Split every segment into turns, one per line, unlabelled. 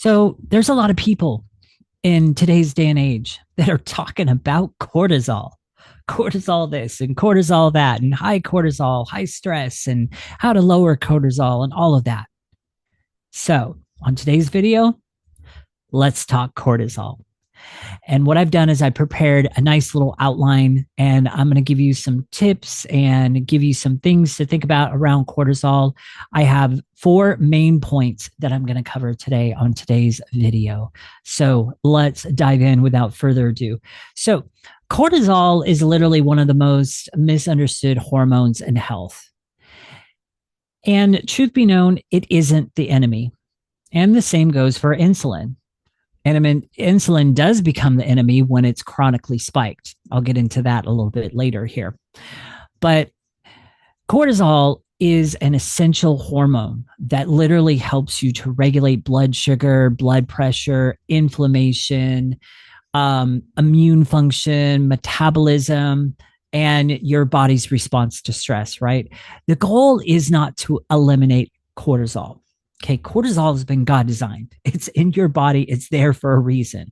So there's a lot of people in today's day and age that are talking about cortisol, cortisol this and cortisol that, and high cortisol, high stress, and how to lower cortisol and all of that. So on today's video, let's talk cortisol. And what I've done is I prepared a nice little outline, and I'm going to give you some tips and give you some things to think about around cortisol. I have 4 main points that I'm going to cover today on today's video. So let's dive in without further ado. So cortisol is literally one of the most misunderstood hormones in health. And truth be known, it isn't the enemy. And the same goes for insulin. And I mean, insulin does become the enemy when it's chronically spiked. I'll get into that a little bit later here. But cortisol is an essential hormone that literally helps you to regulate blood sugar, blood pressure, inflammation, immune function, metabolism, and your body's response to stress, right? The goal is not to eliminate cortisol. Okay, cortisol has been God designed. It's in your body. It's there for a reason.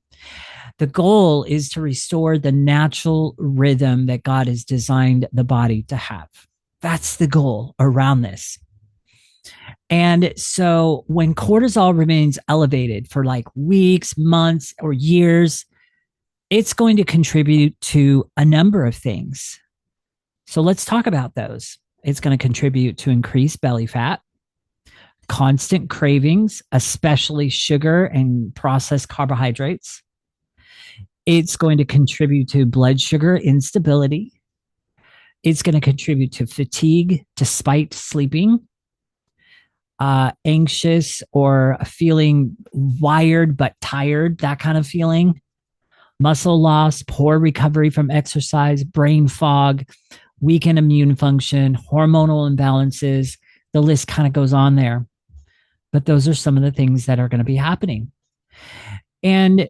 The goal is to restore the natural rhythm that God has designed the body to have. That's the goal around this. And so when cortisol remains elevated for like weeks, months, or years, it's going to contribute to a number of things. So let's talk about those. It's going to contribute to increased belly fat, constant cravings, especially sugar and processed carbohydrates. It's going to contribute to blood sugar instability. It's going to contribute to fatigue despite sleeping, anxious or feeling wired but tired, that kind of feeling, muscle loss, poor recovery from exercise, brain fog, weakened immune function, hormonal imbalances. The list kind of goes on there. But those are some of the things that are going to be happening. And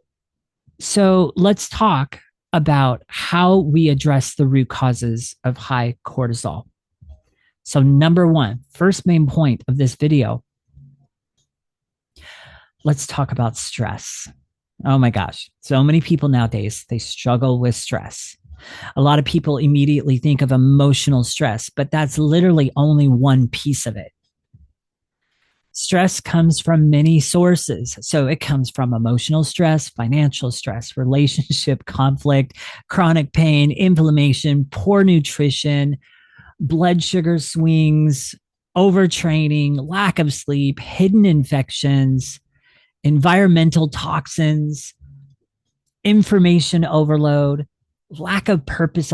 so let's talk about how we address the root causes of high cortisol. So number 1, first main point of this video, let's talk about stress. Oh my gosh. So many people nowadays, they struggle with stress. A lot of people immediately think of emotional stress, but that's literally only one piece of it. Stress comes from many sources. So it comes from emotional stress, financial stress, relationship conflict, chronic pain, inflammation, poor nutrition, blood sugar swings, overtraining, lack of sleep, hidden infections, environmental toxins, information overload, lack of purpose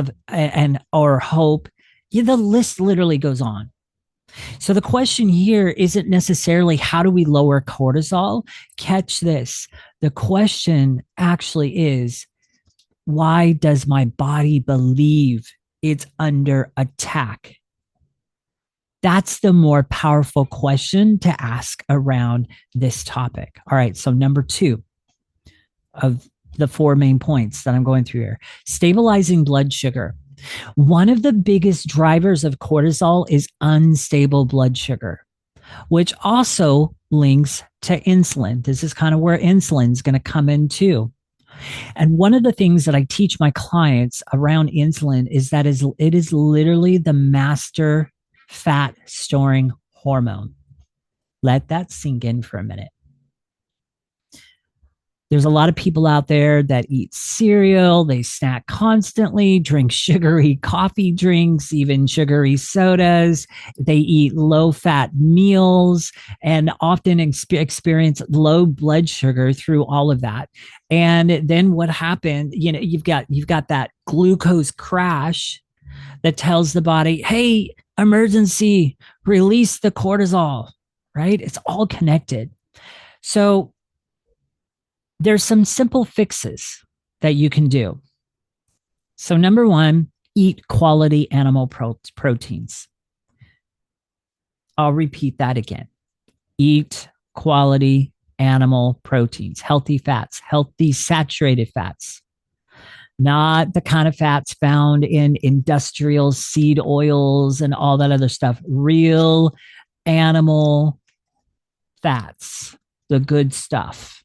or hope. Yeah, the list literally goes on. So the question here isn't necessarily how do we lower cortisol? Catch this. The question actually is, why does my body believe it's under attack? That's the more powerful question to ask around this topic. All right, so number 2 of the 4 main points that I'm going through here, stabilizing blood sugar. One of the biggest drivers of cortisol is unstable blood sugar, which also links to insulin. This is kind of where insulin is going to come in too. And one of the things that I teach my clients around insulin is that it is literally the master fat storing hormone. Let that sink in for a minute. There's a lot of people out there that eat cereal, they snack constantly, drink sugary coffee drinks, even sugary sodas. They eat low-fat meals and often experience low blood sugar through all of that. And then what happened, you've got that glucose crash that tells the body, hey, emergency, release the cortisol, right? It's all connected. So there's some simple fixes that you can do. So number 1, eat quality animal proteins. I'll repeat that again. Eat quality animal proteins, healthy fats, healthy saturated fats, not the kind of fats found in industrial seed oils and all that other stuff. Real animal fats, the good stuff.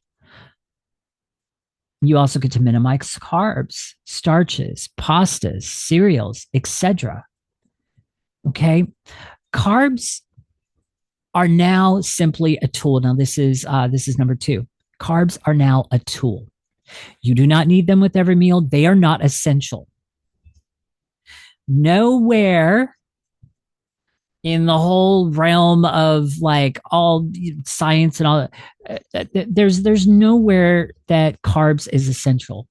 You also get to minimize carbs, starches, pastas, cereals, etc. Okay. Carbs are now simply a tool. Now, this is number two. Carbs are now a tool. You do not need them with every meal. They are not essential. Nowhere in the whole realm of like all science and all, there's nowhere that carbs is essential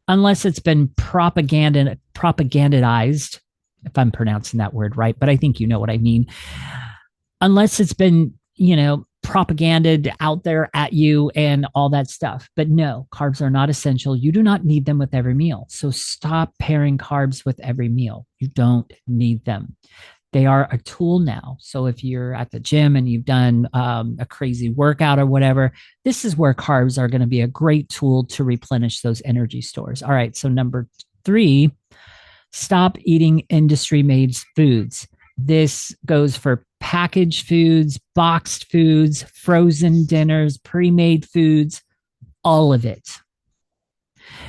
unless it's been propagandized, if I'm pronouncing that word right, but I think you know what I mean. Unless it's been, propaganded out there at you and all that stuff. But no, carbs are not essential. You do not need them with every meal. So stop pairing carbs with every meal. You don't need them. They are a tool now. So if you're at the gym and you've done a crazy workout or whatever, this is where carbs are going to be a great tool to replenish those energy stores. All right. So number three, stop eating industry made foods. This goes for packaged foods, boxed foods, frozen dinners, pre-made foods, all of it.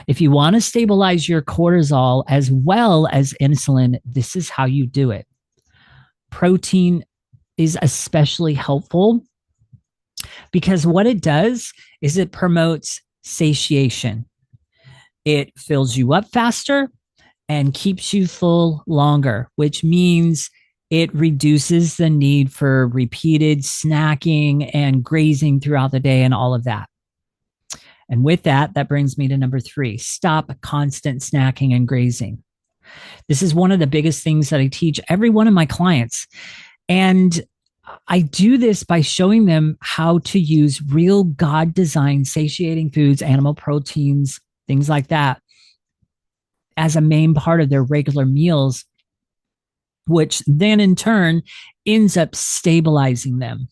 If you want to stabilize your cortisol as well as insulin, this is how you do it. Protein is especially helpful because what it does is it promotes satiation. It fills you up faster and keeps you full longer, which means it reduces the need for repeated snacking and grazing throughout the day and all of that. And with that, that brings me to number three, stop constant snacking and grazing. This is one of the biggest things that I teach every one of my clients. And I do this by showing them how to use real God-designed satiating foods, animal proteins, things like that, as a main part of their regular meals, which then in turn ends up stabilizing them.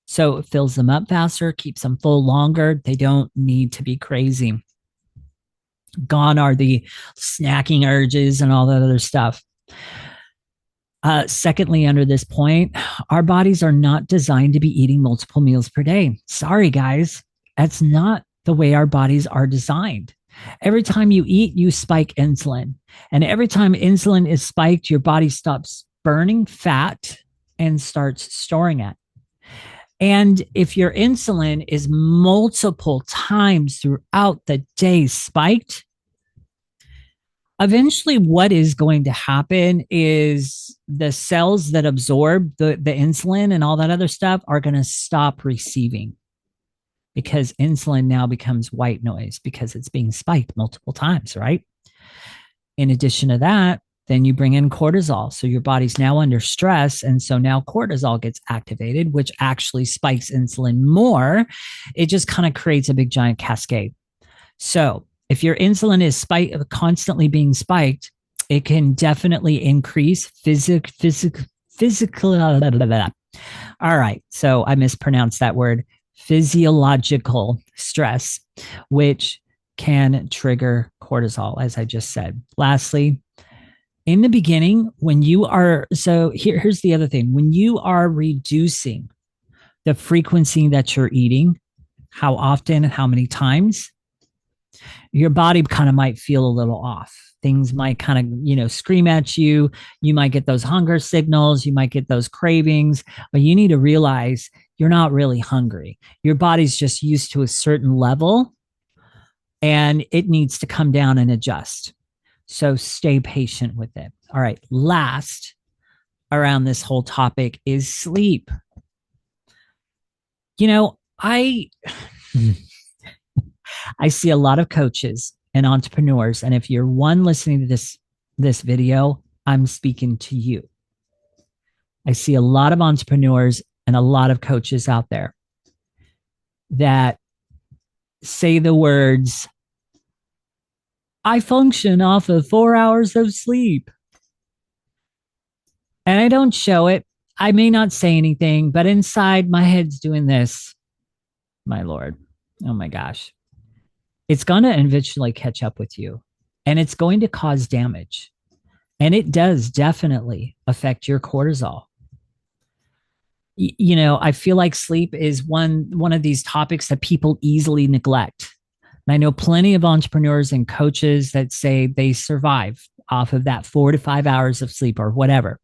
So it fills them up faster, keeps them full longer. They don't need to be crazy. Gone are the snacking urges and all that other stuff. Secondly, under this point, our bodies are not designed to be eating multiple meals per day. Sorry, guys. That's not the way our bodies are designed. Every time you eat, you spike insulin. And every time insulin is spiked, your body stops burning fat and starts storing it. And if your insulin is multiple times throughout the day spiked, eventually what is going to happen is the cells that absorb the insulin and all that other stuff are going to stop receiving, because insulin now becomes white noise because it's being spiked multiple times, right? In addition to that, then you bring in cortisol. So your body's now under stress. And so now cortisol gets activated, which actually spikes insulin more. It just kind of creates a big giant cascade. So if your insulin is constantly being spiked, it can definitely increase physical. All right. So I mispronounced that word. Physiological stress, which can trigger cortisol, as I just said. Lastly, in the beginning, here's the other thing. When you are reducing the frequency that you're eating, how often and how many times, your body kind of might feel a little off. Things might kind of, scream at you. You might get those hunger signals. You might get those cravings, but you need to realize you're not really hungry. Your body's just used to a certain level and it needs to come down and adjust. So stay patient with it. All right. Last around this whole topic is sleep. I see a lot of coaches and entrepreneurs. And if you're one listening to this video, I'm speaking to you. I see a lot of entrepreneurs and a lot of coaches out there that say the words, I function off of 4 hours of sleep. And I don't show it. I may not say anything, but inside my head's doing this. My Lord. Oh my gosh. It's going to eventually catch up with you and it's going to cause damage. And it does definitely affect your cortisol. I feel like sleep is one of these topics that people easily neglect. And I know plenty of entrepreneurs and coaches that say they survive off of that 4 to 5 hours of sleep or whatever.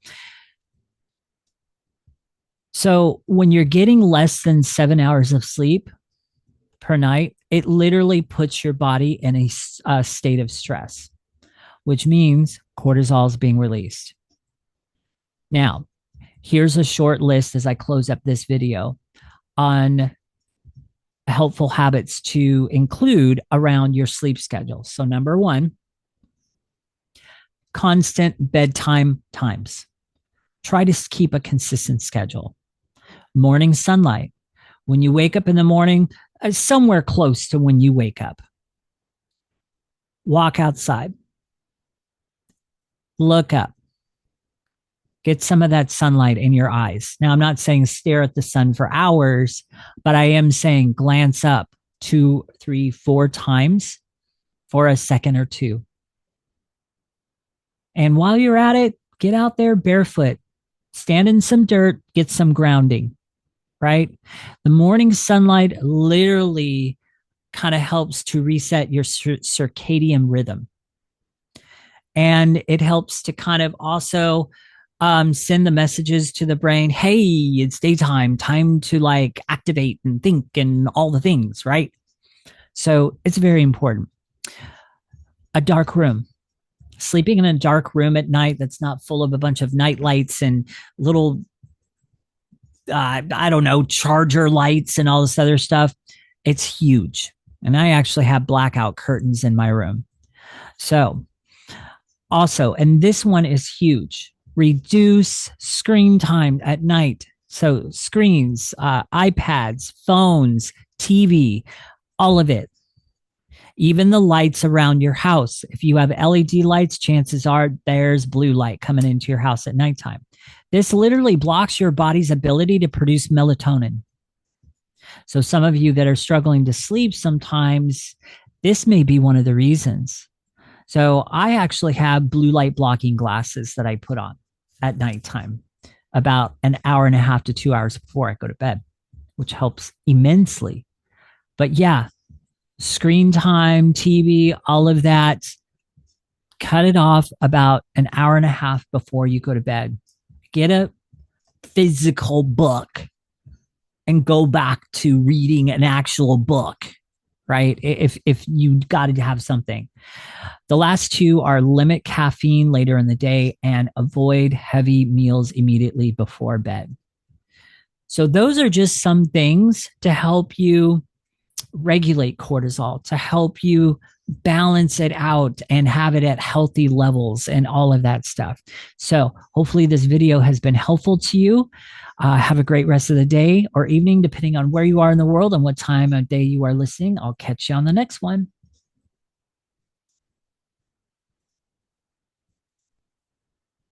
So when you're getting less than 7 hours of sleep per night, it literally puts your body in a state of stress, which means cortisol is being released. Now, here's a short list as I close up this video on helpful habits to include around your sleep schedule. So, number one, constant bedtime times. Try to keep a consistent schedule. Morning sunlight. When you wake up in the morning, somewhere close to when you wake up. Walk outside. Look up. Get some of that sunlight in your eyes. Now, I'm not saying stare at the sun for hours, but I am saying glance up 2, 3, 4 times for a second or two. And while you're at it, get out there barefoot, stand in some dirt, get some grounding, right? The morning sunlight literally kind of helps to reset your circadian rhythm. And it helps to kind of also send the messages to the brain, hey, it's daytime, time to like activate and think and all the things, right? So it's very important. A dark room. Sleeping in a dark room at night that's not full of a bunch of night lights and little, I don't know, charger lights and all this other stuff. It's huge. And I actually have blackout curtains in my room. So also, and this one is huge, reduce screen time at night. So screens, iPads, phones, TV, all of it. Even the lights around your house. If you have LED lights, chances are there's blue light coming into your house at nighttime. This literally blocks your body's ability to produce melatonin. So some of you that are struggling to sleep sometimes, this may be one of the reasons. So I actually have blue light blocking glasses that I put on at nighttime about an hour and a half to 2 hours before I go to bed, which helps immensely. But yeah, screen time, TV, all of that, cut it off about an hour and a half before you go to bed. Get a physical book and go back to reading an actual book, right? If you got to have something. The last two are limit caffeine later in the day and avoid heavy meals immediately before bed. So those are just some things to help you regulate cortisol, to help you balance it out and have it at healthy levels and all of that stuff. So hopefully this video has been helpful to you. Have a great rest of the day or evening, depending on where you are in the world and what time of day you are listening. I'll catch you on the next one.